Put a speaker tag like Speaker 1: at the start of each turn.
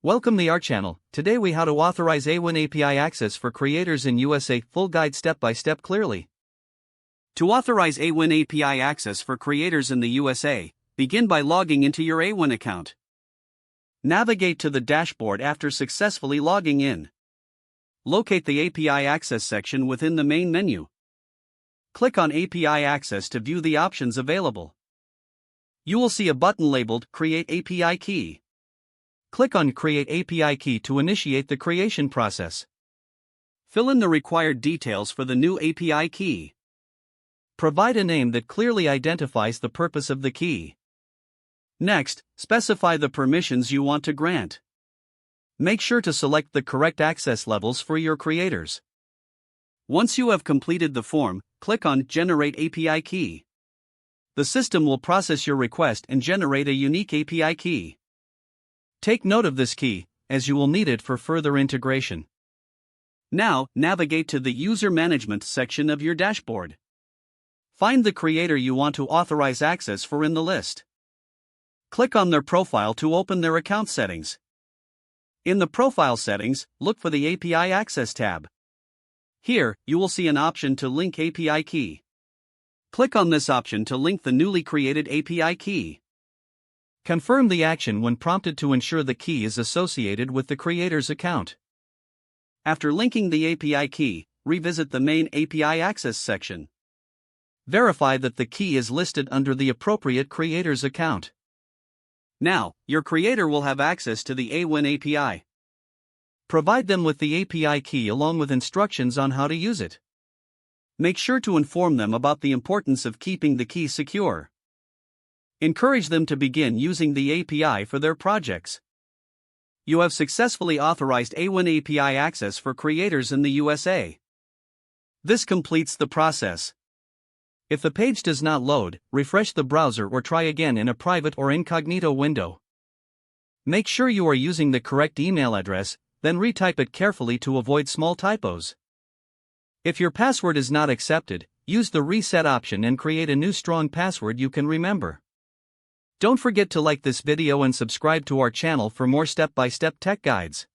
Speaker 1: Welcome to our channel. Today we how to authorize Awin API access for creators in USA. Full guide step by step clearly. To authorize Awin API access for creators in the USA, begin by logging into your Awin account. Navigate to the dashboard after successfully logging in. Locate the API access section within the main menu. Click on API access to view the options available. You will see a button labeled Create API Key. Click on Create API Key to initiate the creation process. Fill in the required details for the new API key. Provide a name that clearly identifies the purpose of the key. Next, specify the permissions you want to grant. Make sure to select the correct access levels for your creators. Once you have completed the form, click on Generate API Key. The system will process your request and generate a unique API key. Take note of this key, as you will need it for further integration. Now, navigate to the User Management section of your dashboard. Find the creator you want to authorize access for in the list. Click on their profile to open their account settings. In the Profile settings, look for the API Access tab. Here, you will see an option to link API key. Click on this option to link the newly created API key. Confirm the action when prompted to ensure the key is associated with the creator's account. After linking the API key, revisit the main API Access section. Verify that the key is listed under the appropriate creator's account. Now, your creator will have access to the Awin API. Provide them with the API key along with instructions on how to use it. Make sure to inform them about the importance of keeping the key secure. Encourage them to begin using the API for their projects. You have successfully authorized Awin API access for creators in the USA. This completes the process. If the page does not load, refresh the browser or try again in a private or incognito window. Make sure you are using the correct email address, then retype it carefully to avoid small typos. If your password is not accepted, use the reset option and create a new strong password you can remember. Don't forget to like this video and subscribe to our channel for more step-by-step tech guides.